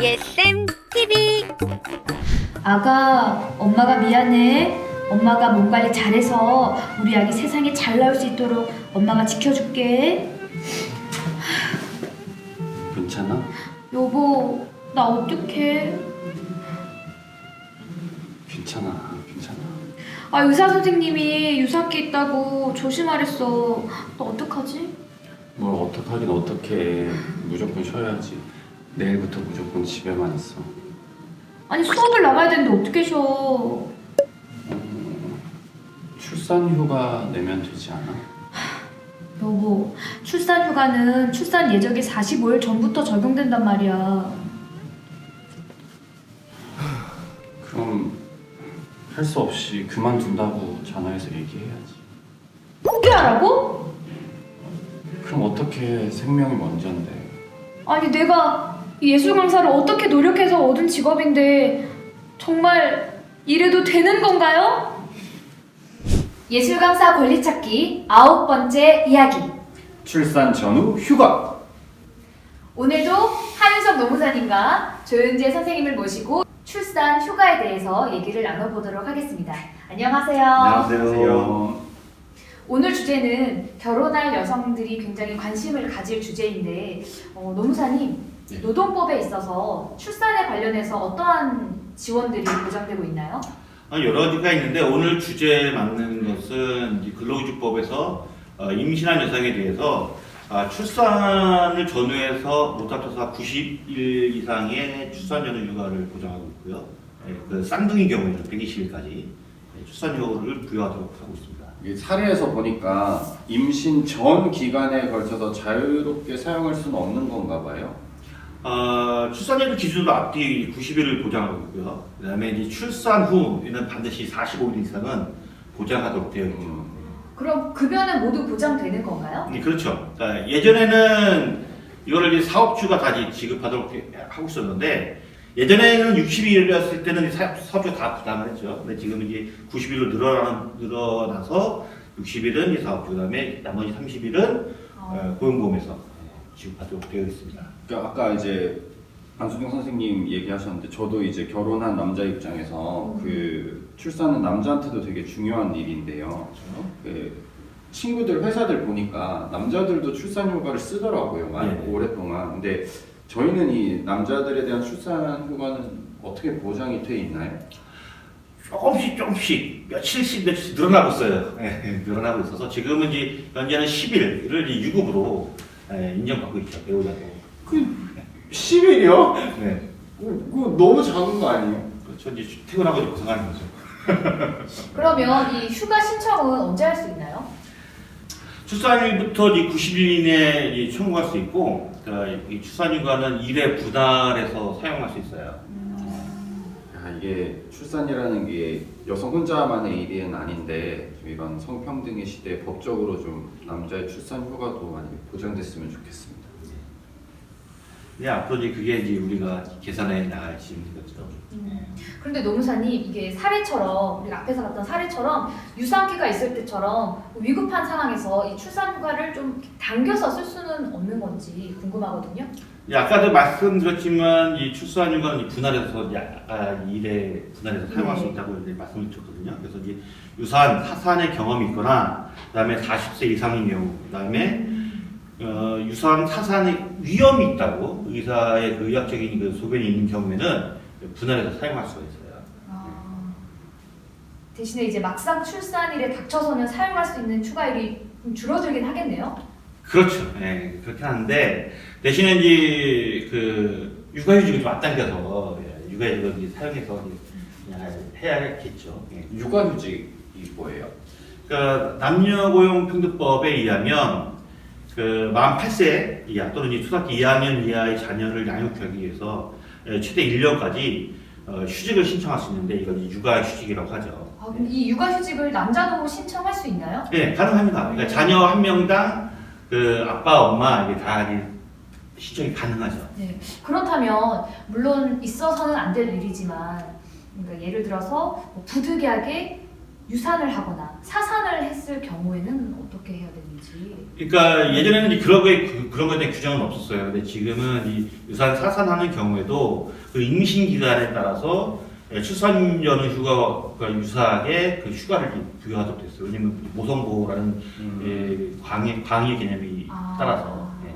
예쌤 TV. 아가, 엄마가 미안해. 엄마가 몸 관리 잘해서 우리 아기 세상에 잘 나올 수 있도록 엄마가 지켜줄게. 괜찮아? 여보, 나 어떡해? 괜찮아. 아, 의사 선생님이 유산기 있다고 조심하랬어. 너 어떡하지? 뭘 어떡하긴 어떡해. 무조건 쉬어야지. 내일부터 무조건 집에만 있어. 아니, 수업을 나가야 되는데 어떻게 쉬어? 출산휴가 내면 되지 않아? 여보, 출산 휴가는 출산 예정일 45일 전부터 적용된단 말이야. 그럼 할 수 없이 그만둔다고 전화해서 얘기해야지. 포기하라고? 그럼 어떻게 생명이 먼저인데. 아니, 내가 이 예술 강사를 어떻게 노력해서 얻은 직업인데 정말 이래도 되는 건가요? 예술 강사 권리 찾기 9번째 이야기. 출산 전후 휴가. 오늘도 한윤석 노무사님과 조윤재 선생님을 모시고 출산 휴가에 대해서 얘기를 나눠보도록 하겠습니다. 안녕하세요. 안녕하세요. 오늘 주제는 결혼할 여성들이 굉장히 관심을 가질 주제인데 노무사님, 네. 노동법에 있어서 출산에 관련해서 어떠한 지원들이 보장되고 있나요? 여러 가지가 있는데 오늘 주제에 맞는 것은 이제 근로기준법에서 임신한 여성에 대해서 출산을 전후해서 못 합쳐서 90일 이상의 출산 전후 휴가를 보장하고 있고요. 그 쌍둥이 경우에는 120일까지 출산 휴가를 부여하도록 하고 있습니다. 이게 사례에서 보니까 임신 전 기간에 걸쳐서 자유롭게 사용할 수는 없는 건가 봐요. 출산일 기준으로 앞뒤 90일을 보장하고 있고요. 그 다음에 이제 출산 후에는 반드시 45일 이상은 보장하도록 되어 있죠. 그럼 급여는 모두 보장되는 건가요? 네, 그렇죠. 예전에는 이거를 이제 사업주가 다 이제 지급하도록 하고 있었는데, 예전에는 60일이었을 때는 사업주가 다 부담을 했죠. 근데 지금 이제 90일로 늘어나서 60일은 이제 사업주, 그 다음에 나머지 30일은 고용보험에서 지급하도록 되어 있습니다. 그러니까 아까 이제 안수경 선생님 얘기하셨는데 저도 이제 결혼한 남자 입장에서 그 출산은 남자한테도 되게 중요한 일인데요. 그 친구들 회사들 보니까 남자들도 출산 휴가를 쓰더라고요. 많이 네. 오랫동안. 근데 저희는 이 남자들에 대한 출산 휴가는 어떻게 보장이 돼 있나요? 조금씩 며칠씩 늘어나고 있어요. 늘어나고 있어서 지금은 이제 현재는 10일을 유급으로 인정받고 있죠. 배우자도. 그 10일이요? 네. 그거 너무 작은 거 아니에요? 그렇죠. 이제 퇴근하고 이제 고생하는 거죠. 그러면 이 휴가 신청은 언제 할 수 있나요? 출산일부터 90일 이내에 청구할 수 있고, 이 출산휴가는 일에 분할해서 사용할 수 있어요. 이게 출산이라는 게 여성 혼자만의 일은 아닌데 좀 이런 성평등의 시대에 법적으로 좀 남자의 출산 휴가도 많이 보장됐으면 좋겠습니다. 네, 앞으로 이제 그게 이제 우리가 계산해 나갈 질문이겠죠. 그런데 노무사님, 이게 사례처럼 우리가 앞에서 봤던 사례처럼 유산기가 있을 때처럼 위급한 상황에서 이 출산 휴가를 좀 당겨서 쓸 수는 없는 건지 궁금하거든요. 예, 아까도 말씀드렸지만 이 출산휴가는 분할해서 일에 분할해서 사용할 수 있다고 이제 말씀을 드렸거든요. 그래서 이제 유산, 사산의 경험이 있거나, 그다음에 40세 이상인 경우, 그다음에 유산, 사산의 위험이 있다고 의사의 그 의학적인 그 소견이 있는 경우에는 분할해서 사용할 수가 있어요. 대신에 이제 막상 출산일에 닥쳐서는 사용할 수 있는 휴가일이 좀 줄어들긴 하겠네요. 그렇죠. 예, 그렇긴 한데 대신에 이제 그 육아휴직을 좀 앞당겨서 육아휴직을 이제 사용해서 이제 해야겠죠. 예. 육아휴직이 뭐예요? 그러니까 남녀고용평등법에 의하면 그 48세 이하 또는 이제 초등학교 2학년 이하의 자녀를 양육하기 위해서 최대 1년까지 휴직을 신청할 수 있는데 이걸 이제 육아휴직이라고 하죠. 그럼 이 육아휴직을 남자도 신청할 수 있나요? 네, 가능합니다. 그러니까 자녀 한 명당 그 아빠, 엄마 이게 다 신청이 가능하죠. 네. 그렇다면 물론 있어서는 안 될 일이지만, 그러니까 예를 들어서 뭐 부득이하게 유산을 하거나 사산을 했을 경우에는 어떻게 해야 되는지. 그러니까 예전에는 이제 그런 거에 대한 규정은 없었어요. 근데 지금은 이 유산 사산하는 경우에도 그 임신 기간에 따라서 출산 연후 휴가 그러니까 유사하게 그 휴가를 부여하도록 됐어요. 왜냐면 모성보호라는 광의 개념이 따라서. 네.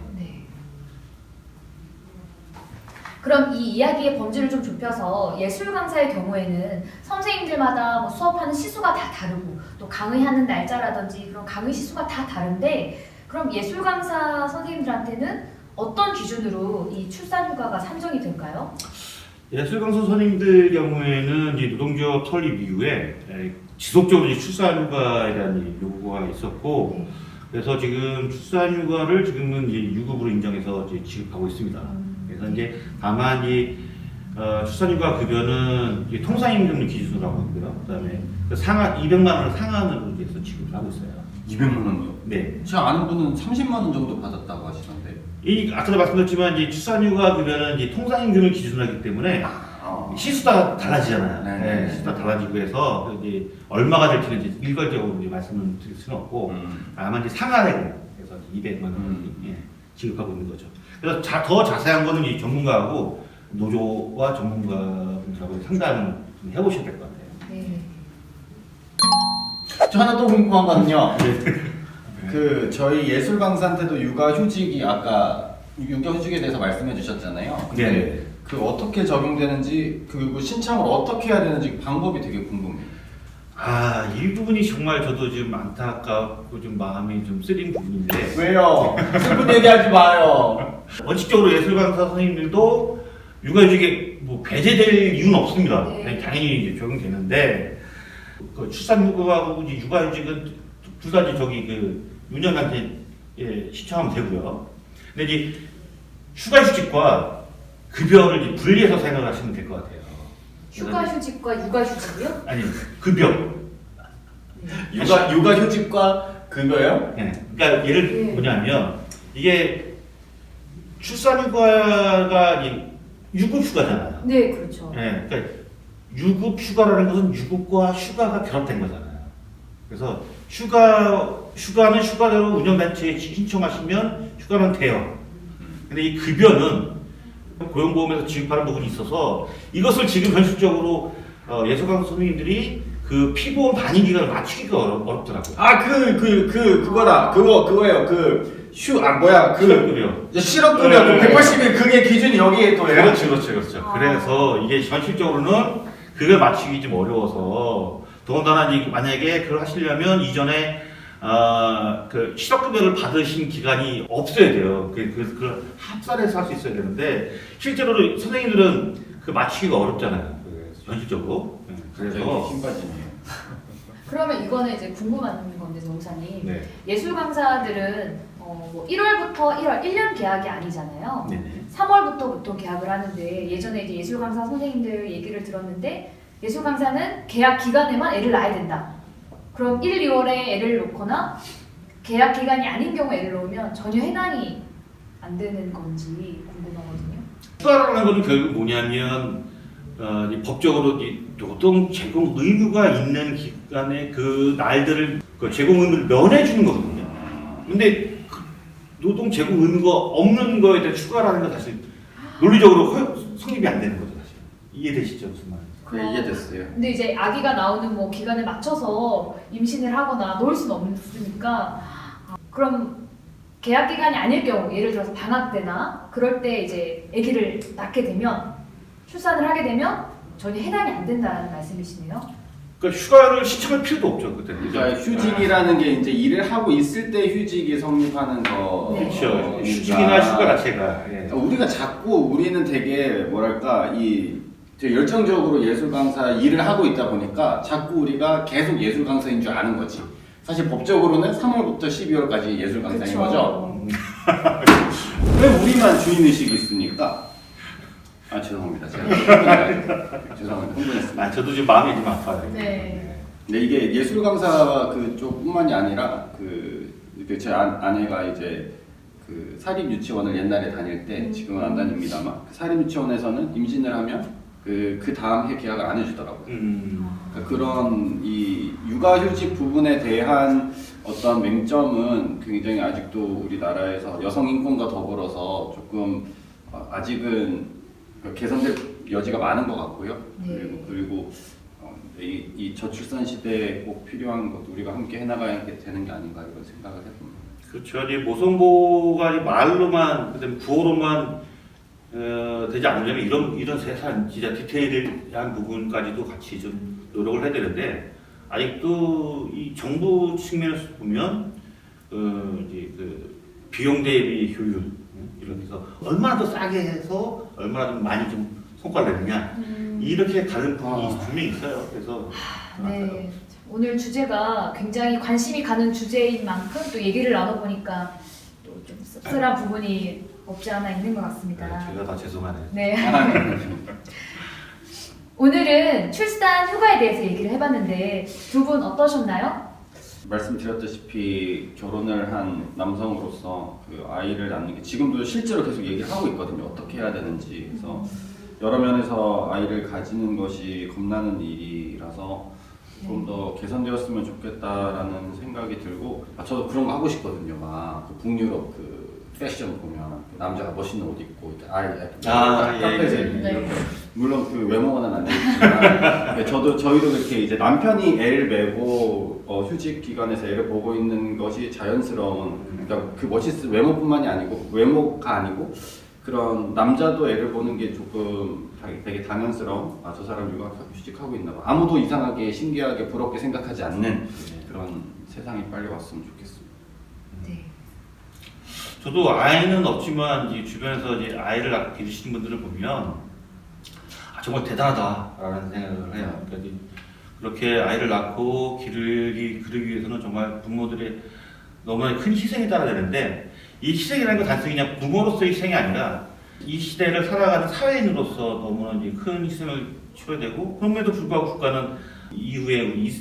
그럼 이 이야기의 범주를 좀 좁혀서 예술 강사의 경우에는 선생님들마다 뭐 수업하는 시수가 다 다르고 또 강의하는 날짜라든지 그런 강의 시수가 다 다른데 그럼 예술 강사 선생님들한테는 어떤 기준으로 이 출산 휴가가 산정이 될까요? 예술 강사 선생님들 경우에는 이제 노동조합 설립 이후에 지속적으로 이제 출산 휴가에 대한 요구가 있었고 그래서 지금 출산 휴가를 지금은 이제 유급으로 인정해서 이제 지급하고 있습니다. 그래서 이제 다만 이 출산휴가 급여는 통상임금 기준으로 하고 있고요. 그다음에 그 상한 200만 원을 상한으로 해서 지급을 하고 있어요. 200만 원요? 네. 제가 아는 분은 30만 원 정도 받았다고 하시던데. 이 아까도 말씀드렸지만 이제 출산휴가 급여는 이제 통상임금을 기준으로 하기 때문에 시수가 달라지잖아요. 네. 시수가 달라지고 해서 이제 얼마가 될지는 이제 일괄적으로 이제 말씀을 드릴 수는 없고 다만 이제 상한액을 해서 200만 원 지급하고 있는 거죠. 그래서 더 자세한 거는 이 전문가하고 노조와 전문가분들하고 상담을 좀 해보셔야 될 것 같아요. 네. 저 하나 또 궁금한 거는요. 그 저희 예술 강사한테도 육아 휴직이 아까 육아 휴직에 대해서 말씀해 주셨잖아요. 근데 네. 그 어떻게 적용되는지 그리고 신청을 어떻게 해야 되는지 방법이 되게 궁금해요. 이 부분이 정말 저도 지금 안타깝고 좀 마음이 좀 쓰린 부분인데 왜요? 슬픈 얘기하지 마요. 원칙적으로 예술 강사 선생님들도 육아휴직에 뭐 배제될 이유는 없습니다. 네. 당연히 이제 적용되는데 그 출산휴가하고 이제 육아휴직은 둘 다 이제 저기 그 운영한테 신청하면 되고요. 근데 이제 휴가휴직과 급여를 이제 분리해서 생각하시면 될 것 같아요. 휴가휴직과 육아휴직이요? 아니 급여. 육아 휴직과 급여요? 네. 그러니까 예를 네. 뭐냐면 이게 출산휴가가 유급휴가잖아요. 네, 그렇죠. 네. 그러니까 유급휴가라는 것은 유급과 휴가가 결합된 거잖아요. 그래서 휴가는 휴가대로 운영단체에 신청하시면 휴가는 돼요. 근데 이 급여는 고용보험에서 지급하는 부분이 있어서 이것을 지금 현실적으로 예술강사 선생님들이 그 피보험 반영 기간을 맞추기가 어렵더라고요. 그거다. 그거예요. 실업급여. 실업급여 네. 180일 그게 기준이 여기에 또예요. 그렇죠. 그래서 이게 현실적으로는 그걸 맞추기 좀 어려워서 더군다나 이제 만약에 그걸 하시려면 이전에 그 실업급여를 받으신 기간이 없어야 돼요. 그래서 그걸 합산해서 할 수 있어야 되는데 실제로는 선생님들은 그 맞추기가 어렵잖아요. 현실적으로. 그래서 힘 빠지네요. 그러면 이거는 이제 궁금한 건데 정사님 네. 예술 강사들은 뭐 1월부터 1월 1년 계약이 아니잖아요. 네네. 3월부터 보통 계약을 하는데 예전에 이제 예술 강사 선생님들 얘기를 들었는데 예술 강사는 계약 기간에만 애를 낳아야 된다. 그럼 1, 2월에 애를 놓거나 계약 기간이 아닌 경우 애를 놓으면 전혀 해당이 안 되는 건지 궁금하거든요. 휴가라는 것은 결국 뭐냐면 이 법적으로 이 노동 제공 의무가 있는 기간에 그 날들을 그 제공 의무를 면해 주는 거거든요. 근데 그 노동 제공 의무가 없는 거에 대한 휴가라는 건 사실 논리적으로 성립이 안 되는 거죠, 사실. 이해되시죠, 무슨 말인지? 이해됐어요. 근데 이제 아기가 나오는 뭐 기간에 맞춰서 임신을 하거나 놓을 수는 없으니까 그럼 계약 기간이 아닐 경우 예를 들어서 방학 때나 그럴 때 이제 아기를 낳게 되면 출산을 하게 되면 전혀 해당이 안 된다는 말씀이시네요. 그러니까 휴가를 신청할 필요도 없죠, 그때는. 그러니까 휴직이라는 게 이제 일을 하고 있을 때 휴직이 성립하는 거. 네. 그렇죠. 휴직이나 휴가 자체가. 예. 우리가 자꾸 우리는 되게 뭐랄까 되게 열정적으로 예술 강사 일을 하고 있다 보니까 자꾸 우리가 계속 예술 강사인 줄 아는 거지. 사실 법적으로는 3월부터 12월까지 예술 강사인 그쵸. 거죠. 왜 우리만 주인 의식이 있습니까? 죄송합니다. 제가 죄송합니다. 흥분했습니다. 저도 지금 마음이 좀 아파요. 네. 근데 이게 예술 강사 그쪽뿐만이 아니라 제 아내가 이제 그 사립 유치원을 옛날에 다닐 때 지금은 안 다닙니다만 그 사립 유치원에서는 임신을 하면 그 다음 해 계약을 안 해주더라고요. 그러니까 그런 이 육아휴직 부분에 대한 어떤 맹점은 굉장히 아직도 우리나라에서 여성 인권과 더불어서 조금 아직은 개선될 여지가 많은 것 같고요. 네. 그리고 이 저출산 시대에 꼭 필요한 것도 우리가 함께 해나가야 되는 게 아닌가 이런 생각을 해봅니다. 그렇죠. 이 모성보가 이 말로만 그다음에 구호로만 되지 않으려면 이런 세상 진짜 디테일한 부분까지도 같이 좀 노력을 해야 되는데 아직도 이 정부 측면에서 보면 이제 그 비용 대비 효율 이런 데서 얼마나 더 싸게 해서 얼마나 좀 많이 좀 성과를 내느냐 이렇게 가는 부분이 분명히 있어요. 그래서 네. 오늘 주제가 굉장히 관심이 가는 주제인 만큼 또 얘기를 나눠보니까 또 좀 씁쓸한 부분이 없지 않아 있는 것 같습니다. 제가 다 죄송하네요. 네. 오늘은 출산 휴가에 대해서 얘기를 해봤는데 두 분 어떠셨나요? 말씀드렸다시피 결혼을 한 남성으로서 그 아이를 낳는 게 지금도 실제로 계속 얘기를 하고 있거든요. 어떻게 해야 되는지. 그래서 여러 면에서 아이를 가지는 것이 겁나는 일이라서 좀 더 개선되었으면 좋겠다라는 생각이 들고 저도 그런 거 하고 싶거든요. 막 그 북유럽 그 패션 보면 남자가 멋있는 옷 입고 카페에서 이렇게 물론 그 외모는 안 되겠지만 저희도 그렇게 이제 남편이 애를 메고 휴직 기간에서 애를 보고 있는 것이 자연스러운 그러니까 그 멋있을 외모뿐만이 아니고 외모가 아니고 그런 남자도 애를 보는 게 조금 되게 당연스러운 저 사람 휴직하고 있나 봐 아무도 이상하게 신기하게 부럽게 생각하지 않는 그런 세상이 빨리 왔으면 좋겠습니다. 네. 저도 아이는 없지만 이제 주변에서 이제 아이를 낳고 기르시는 분들을 보면 정말 대단하다라는 생각을 해요. 그러니까 그렇게 아이를 낳고 기르기 위해서는 정말 부모들의 너무나 큰 희생이 따라야 되는데 이 희생이라는 건 단순히 그냥 부모로서의 희생이 아니라 이 시대를 살아가는 사회인으로서 너무나 이제 큰 희생을 치러야 되고 그럼에도 불구하고 국가는 이후에 우리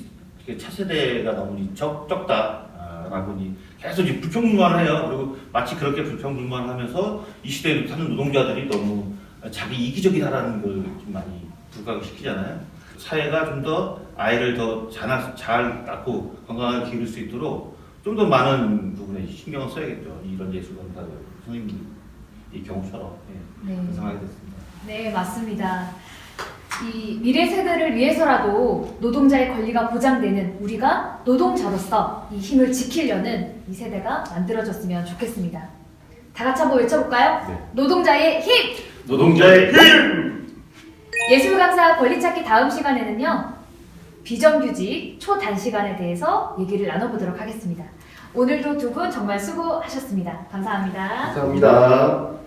차세대가 너무 적다라고 계속 이제 불평불만을 해요. 그리고 마치 그렇게 불평불만을 하면서 이 시대에 사는 노동자들이 너무 자기 이기적이다라는 걸 좀 많이 부각시키잖아요. 사회가 좀 더 아이를 더 잘 낳고 건강하게 기를 수 있도록 좀 더 많은 부분에 신경을 써야겠죠. 이런 예술강사 선생님 이 경우처럼 구성하게 됐습니다. 네, 맞습니다. 이 미래 세대를 위해서라도 노동자의 권리가 보장되는 우리가 노동자로서 이 힘을 지키려는 이 세대가 만들어졌으면 좋겠습니다. 다 같이 한번 외쳐볼까요? 네. 노동자의 힘! 노동자의 힘! 예술 강사 권리 찾기 다음 시간에는요. 비정규직 초단시간에 대해서 얘기를 나눠보도록 하겠습니다. 오늘도 두 분 정말 수고하셨습니다. 감사합니다. 감사합니다.